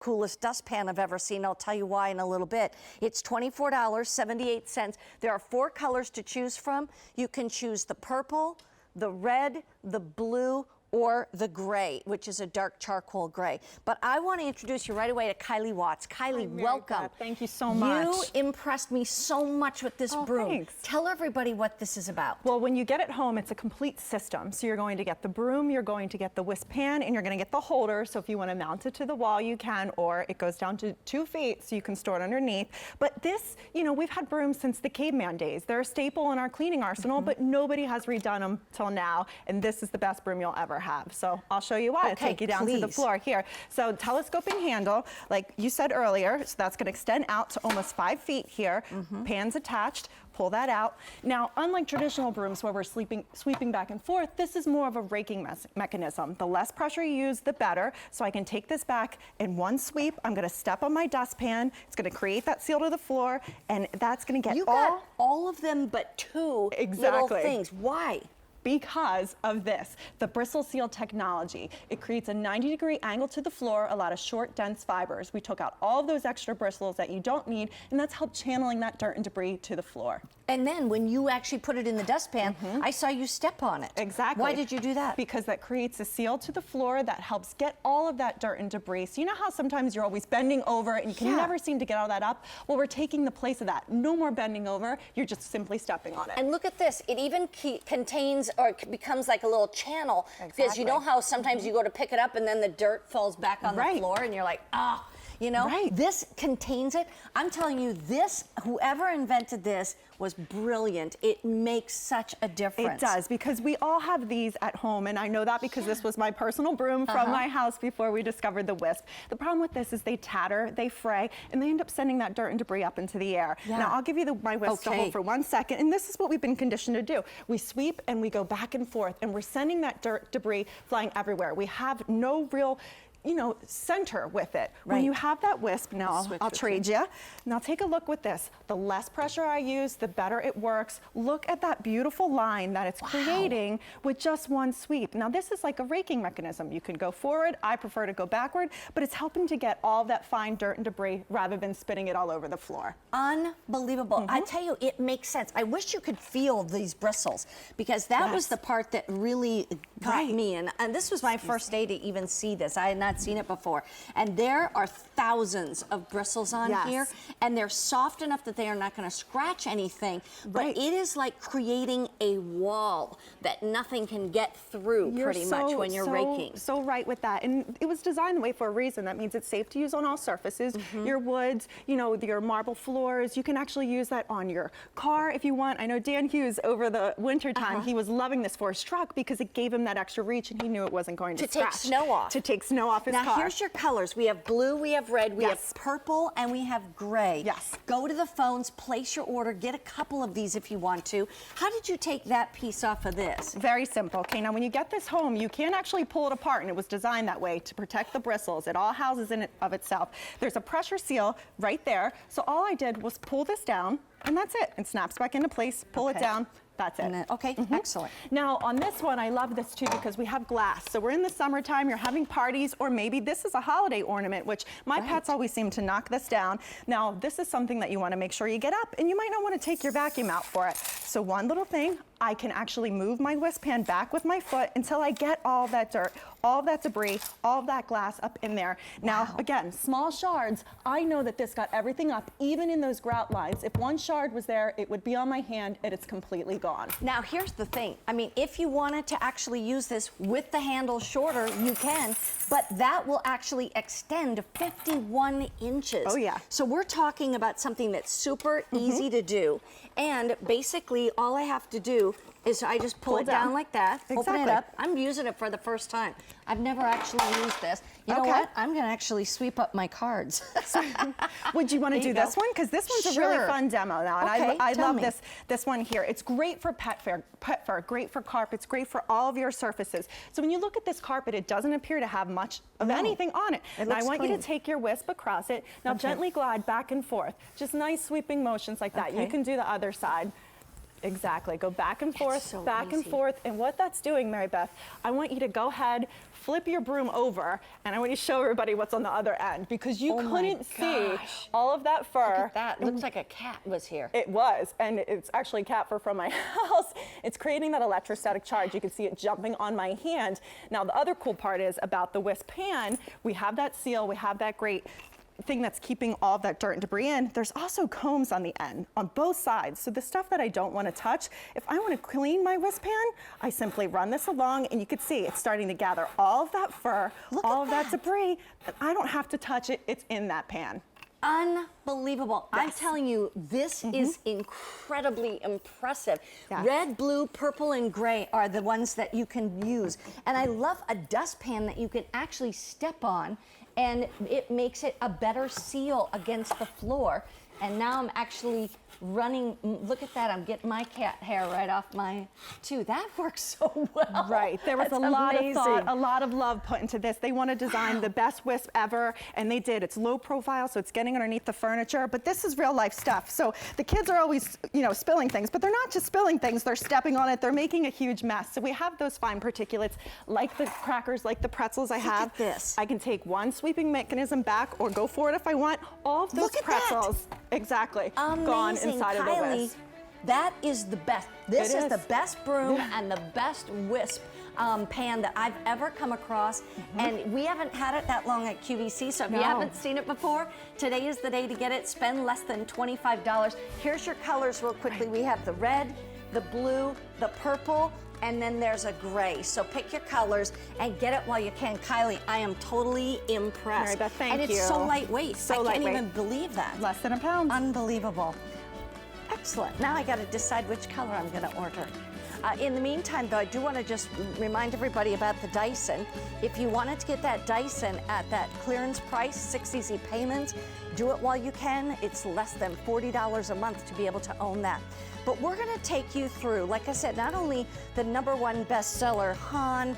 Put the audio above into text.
Coolest dustpan I've ever seen. I'll tell you why in a little bit. It's $24.78. There are 4 colors to choose from. You can choose the purple, the red, the blue, or the gray, which is a dark charcoal gray. But I want to introduce you right away to Kylie Watts. Kylie, welcome. Beth. Thank you so much. You impressed me so much with this broom. Thanks. Tell everybody what this is about. Well, when you get it home, it's a complete system. So you're going to get the broom, you're going to get the WISP pan, and you're going to get the holder. So if you want to mount it to the wall, you can, or it goes down to 2 feet, so you can store it underneath. But this, you know, we've had brooms since the caveman days. They're a staple in our cleaning arsenal, but nobody has redone them till now. And this is the best broom you'll ever have. So I'll show you why. I'll take you down to the floor here. So telescoping handle, like you said earlier, so that's going to extend out to almost 5 feet here. Pan's attached. Pull that out. Now, unlike traditional brooms where we're sweeping back and forth, this is more of a raking mechanism. The less pressure you use, the better. So I can take this back in one sweep. I'm going to step on my dustpan. It's going to create that seal to the floor, and that's going to get got all of them but 2 little things. Why? Because of this, the bristle seal technology. It creates a 90-degree angle to the floor, a lot of short, dense fibers. We took out all of those extra bristles that you don't need, and that's helped channeling that dirt and debris to the floor. And then when you actually put it in the dustpan, I saw you step on it. Exactly. Why did you do that? Because that creates a seal to the floor that helps get all of that dirt and debris. So you know how sometimes you're always bending over and you can never seem to get all that up? Well, we're taking the place of that. No more bending over. You're just simply stepping on it. And look at this. It even contains, or it becomes like a little channel. Because you know how sometimes you go to pick it up and then the dirt falls back on the floor and you're like, ah. You know, this contains it. I'm telling you, this, whoever invented this was brilliant. It makes such a difference. It does, because we all have these at home, and I know that because this was my personal broom from my house before we discovered the WISP. The problem with this is they tatter, they fray, and they end up sending that dirt and debris up into the air. Now, I'll give you my WISP to hold for 1 second, and this is what we've been conditioned to do. We sweep and we go back and forth, and we're sending that dirt, debris flying everywhere. We have no real center with it. When you have that WISP, now I'll trade you. Now take a look with this. The less pressure I use, the better it works. Look at that beautiful line that it's creating with just one sweep. Now this is like a raking mechanism. You can go forward. I prefer to go backward, but it's helping to get all that fine dirt and debris rather than spitting it all over the floor. Unbelievable. I tell you, it makes sense. I wish you could feel these bristles, because that was the part that really got me in. And this was my first day to even see this. I had not seen it before, and there are thousands of bristles on here, and they're soft enough that they are not going to scratch anything, but it is like creating a wall that nothing can get through pretty much when you're raking. So right with that, and it was designed that way for a reason. That means it's safe to use on all surfaces. Your woods, your marble floors, you can actually use that on your car if you want. I know Dan Hughes over the winter time, he was loving this for his truck because it gave him that extra reach, and he knew it wasn't going to scratch. Take snow off. To take snow off his car. Now here's your colors. We have blue, we have red, we have purple, and we have gray. Go to the phones, place your order, get a couple of these if you want to. How did you take that piece off of this? Very simple. Okay, now when you get this home, you can actually pull it apart, and it was designed that way to protect the bristles. It all houses in it of itself. There's a pressure seal right there. So all I did was pull this down, and that's it. It snaps back into place, pull it down. That's it. Then, excellent. Now on this one, I love this too because we have glass. So we're in the summertime, you're having parties, or maybe this is a holiday ornament, which my pets always seem to knock this down. Now this is something that you want to make sure you get up, and you might not want to take your vacuum out for it. So one little thing, I can actually move my WISP pan back with my foot until I get all that dirt, all that debris, all that glass up in there. Now, again, small shards, I know that this got everything up, even in those grout lines. If one shard was there, it would be on my hand, and it's completely gone. Now, here's the thing. I mean, if you wanted to actually use this with the handle shorter, you can, but that will actually extend to 51 inches. Oh, yeah. So we're talking about something that's super easy to do, and basically all I have to do is I just pull it down like that, open it up. I'm using it for the first time. I've never actually used this. You know what? I'm going to actually sweep up my cards. Would you want to do this one? Because this one's a really fun demo now, and I love this one here. It's great for pet fur, great for carpets, great for all of your surfaces. So when you look at this carpet, it doesn't appear to have much of anything on it. And I want you to take your WISP across it. Now gently glide back and forth. Just nice sweeping motions like that. You can do the other side. Exactly. Go back and forth, so back and easy. forth. And what that's doing, Mary Beth, I want you to go ahead, flip your broom over, and I want you to show everybody what's on the other end, because you Oh my couldn't see gosh. all of that fur. Look at that. Looks like a cat was here. It was, and it's actually cat fur from my house. It's creating that electrostatic charge. You can see it jumping on my hand. Now, the other cool part is about the WISP pan, we have that seal, we have that great thing that's keeping all of that dirt and debris in. There's also combs on the end, on both sides. So the stuff that I don't want to touch, if I want to clean my WISP pan, I simply run this along, and you can see it's starting to gather all of that fur, all of that debris, and I don't have to touch it. It's in that pan. Unbelievable. I'm Yes. telling you, this is incredibly impressive. Yes. Red, blue, purple, and gray are the ones that you can use. And I love a dustpan that you can actually step on, and it makes it a better seal against the floor. And now I'm actually running, look at that, I'm getting my cat hair right off my, too. That works so well. Right, there was That's a lot of thought, amazing. a lot of love put into this. They want to design the best WISP ever, and they did. It's low profile, so it's getting underneath the furniture, but this is real life stuff. So the kids are always, you know, spilling things, but they're not just spilling things, they're stepping on it, they're making a huge mess. So we have those fine particulates, like the crackers, like the pretzels I have. at this. I can take one sweeping mechanism back or go for it if I want. All of those Look at that. pretzels, exactly, gone Amazing, inside of the Kylie. WISP. That is the best. This It is is. the best broom and the best WISP pan that I've ever come across. And we haven't had it that long at QVC, so if you No. haven't seen it before, today is the day to get it. Spend less than $25. Here's your colors real quickly. We have the red, the blue, the purple, and then there's a gray. So pick your colors and get it while you can. Kylie, I am totally impressed. Mary Beth, thank and it's you. so lightweight. So I can't lightweight. even believe that. Less than a pound. Unbelievable. Excellent. Now I got to decide which color I'm going to order. In the meantime, though, I do want to just remind everybody about the Dyson. If you wanted to get that Dyson at that clearance price, 6 easy payments, do it while you can. It's less than $40 a month to be able to own that. But we're going to take you through, like I said, not only the #1 bestseller, Han,